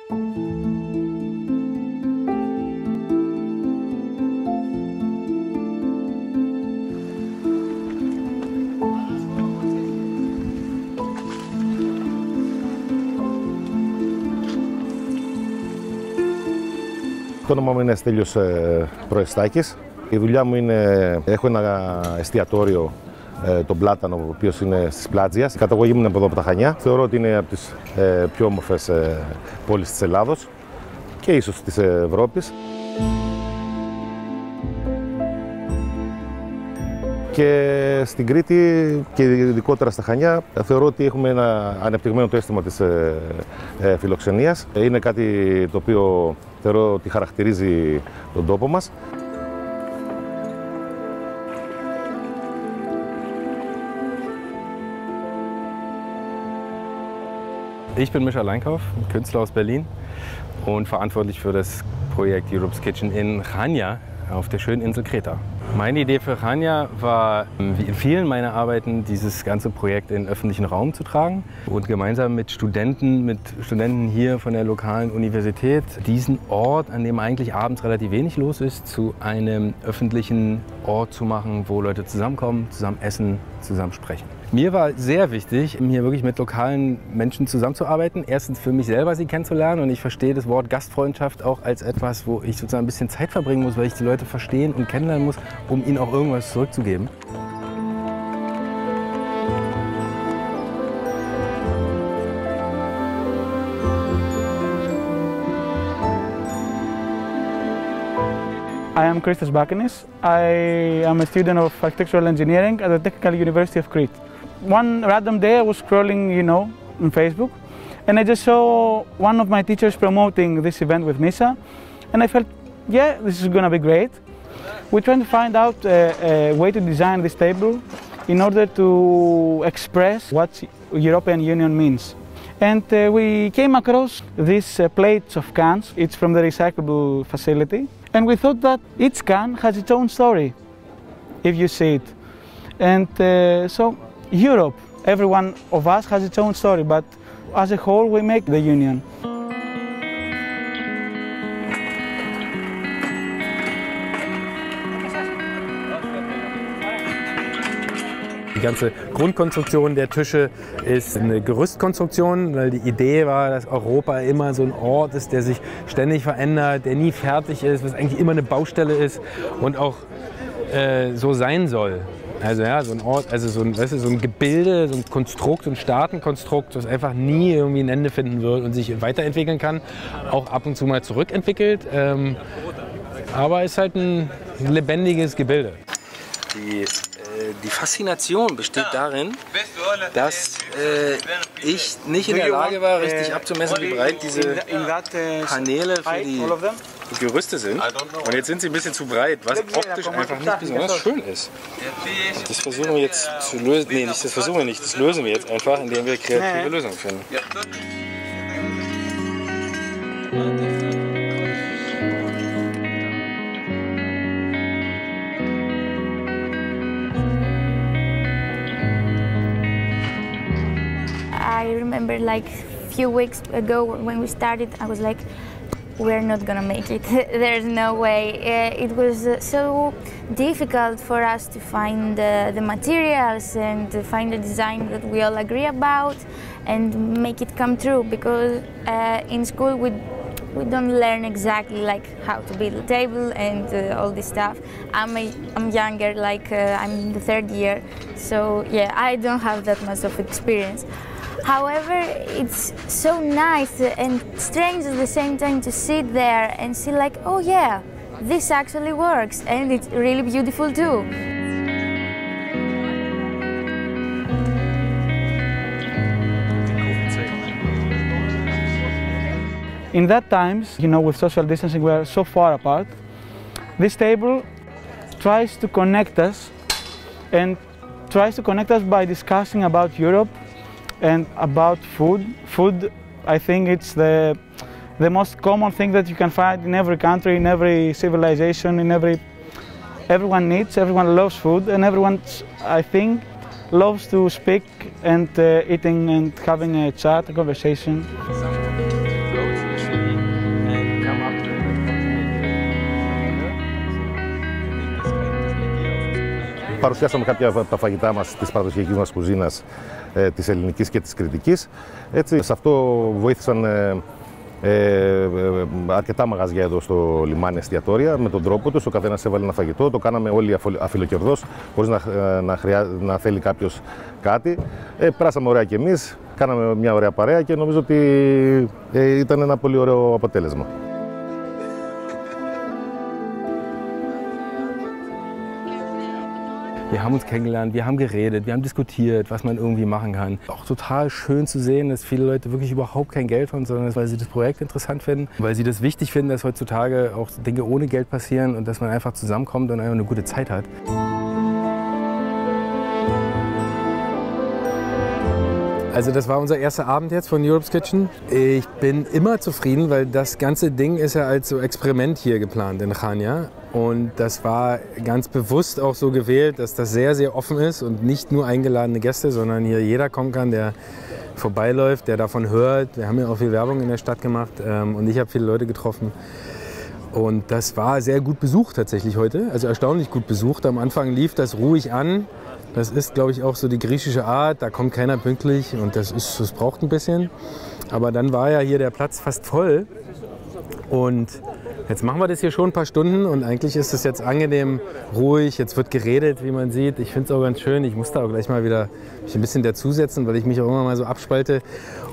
Το όνομα μου είναι Στέλιος Προεστάκης. Η δουλειά μου είναι, έχω ένα εστιατόριο, τον Πλάτανο, ο οποίος είναι στις Πλάτζιας. Η καταγωγή μου είναι από εδώ από τα Χανιά. Θεωρώ ότι είναι από τις πιο όμορφες πόλεις της Ελλάδος και ίσως της Ευρώπης. Και στην Κρήτη και ειδικότερα στα Χανιά θεωρώ ότι έχουμε ένα ανεπτυγμένο το αίσθημα της φιλοξενίας. Είναι κάτι το οποίο θεωρώ ότι χαρακτηρίζει τον τόπο μας. Ich bin Mischa Leinkauf, Künstler aus Berlin und verantwortlich für das Projekt Europe's Kitchen in Chania auf der schönen Insel Kreta. Meine Idee für Chania war, wie in vielen meiner Arbeiten, dieses ganze Projekt in den öffentlichen Raum zu tragen und gemeinsam mit Studenten hier von der lokalen Universität diesen Ort, an dem eigentlich abends relativ wenig los ist, zu einem öffentlichen Ort zu machen, wo Leute zusammenkommen, zusammen essen, zusammen sprechen. Mir war sehr wichtig, hier wirklich mit lokalen Menschen zusammenzuarbeiten. Erstens für mich selber sie kennenzulernen, und ich verstehe das Wort Gastfreundschaft auch als etwas, wo ich sozusagen ein bisschen Zeit verbringen muss, weil ich die Leute verstehen und kennenlernen muss, um ihnen auch irgendwas zurückzugeben. I am Christos Bakinis. I am a student of architectural engineering at the Technical University of Crete. One random day I was scrolling, on Facebook, and I just saw one of my teachers promoting this event with Misha, and I felt, yeah, this is going to be great. We're trying to find out a way to design this table in order to express what European Union means. And we came across these plates of cans. It's from the recyclable facility. And we thought that each can has its own story, if you see it. And so Europe, every one of us has its own story, but as a whole we make the Union. Die ganze Grundkonstruktion der Tische ist eine Gerüstkonstruktion, weil die Idee war, dass Europa immer so ein Ort ist, der sich ständig verändert, der nie fertig ist, was eigentlich immer eine Baustelle ist und auch so sein soll. Also ja, so ein Ort, also so ein Gebilde, so ein Konstrukt, so ein Staatenkonstrukt, das einfach nie irgendwie ein Ende finden wird und sich weiterentwickeln kann, auch ab und zu mal zurückentwickelt, aber ist halt ein lebendiges Gebilde. Die Faszination besteht darin, dass ich nicht in der Lage war, richtig abzumessen, wie breit diese Paneele für die Gerüste sind. Und jetzt sind sie ein bisschen zu breit, was optisch einfach nicht besonders schön ist. Das versuchen wir jetzt zu lösen. Nee, das versuchen wir nicht. Das lösen wir jetzt einfach, indem wir kreative Lösungen finden. I remember like a few weeks ago when we started, I was like, we're not gonna make it. There's no way. It was so difficult for us to find the materials and to find a design that we all agree about and make it come true, because in school we don't learn exactly like how to build a table and all this stuff. I'm younger, like I'm in the third year, so yeah, I don't have that much of experience. However, it's so nice and strange at the same time to sit there and see like, oh yeah, this actually works, and it's really beautiful too. In that times, with social distancing, we are so far apart. This table tries to connect us, and tries to connect us by discussing about Europe and about food. Food, I think it's the most common thing that you can find in every country, in every civilization, everyone loves food, and everyone, I think, loves to speak and eating and having a chat, a conversation. Παρουσιάσαμε κάποια από τα φαγητά μας της παραδοσιακής μας κουζίνας, της ελληνικής και της κρητικής. Έτσι, σε αυτό βοήθησαν αρκετά μαγαζιά εδώ στο λιμάνι, εστιατόρια, με τον τρόπο τους. Ο καθένας έβαλε ένα φαγητό, το κάναμε όλοι αφιλοκερδώς, χωρίς να θέλει κάποιος κάτι. Πράσαμε ωραία κι εμείς, κάναμε μια ωραία παρέα και νομίζω ότι ήταν ένα πολύ ωραίο αποτέλεσμα. Wir haben uns kennengelernt, wir haben geredet, wir haben diskutiert, was man irgendwie machen kann. Auch total schön zu sehen, dass viele Leute wirklich überhaupt kein Geld haben, sondern weil sie das Projekt interessant finden, weil sie das wichtig finden, dass heutzutage auch Dinge ohne Geld passieren und dass man einfach zusammenkommt und einfach eine gute Zeit hat. Also das war unser erster Abend jetzt von Europe's Kitchen. Ich bin immer zufrieden, weil das ganze Ding ist ja als so Experiment hier geplant in Chania. Und das war ganz bewusst auch so gewählt, dass das sehr, sehr offen ist und nicht nur eingeladene Gäste, sondern hier jeder kommen kann, der vorbeiläuft, der davon hört. Wir haben ja auch viel Werbung in der Stadt gemacht und ich habe viele Leute getroffen. Und das war sehr gut besucht tatsächlich heute, also erstaunlich gut besucht. Am Anfang lief das ruhig an. Das ist, glaube ich, auch so die griechische Art, da kommt keiner pünktlich und das braucht ein bisschen. Aber dann war ja hier der Platz fast voll und jetzt machen wir das hier schon ein paar Stunden und eigentlich ist es jetzt angenehm ruhig, jetzt wird geredet, wie man sieht. Ich finde es auch ganz schön, ich muss da auch gleich mal wieder mich ein bisschen dazusetzen, weil ich mich auch immer mal so abspalte,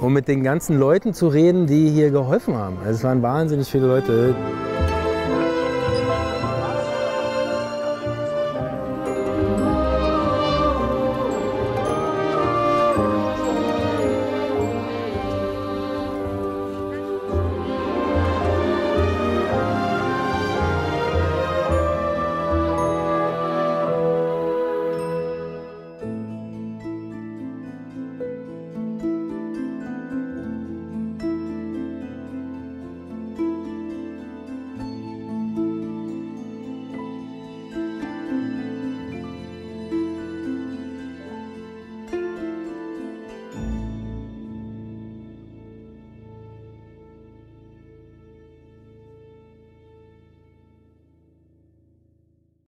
um mit den ganzen Leuten zu reden, die hier geholfen haben. Also es waren wahnsinnig viele Leute.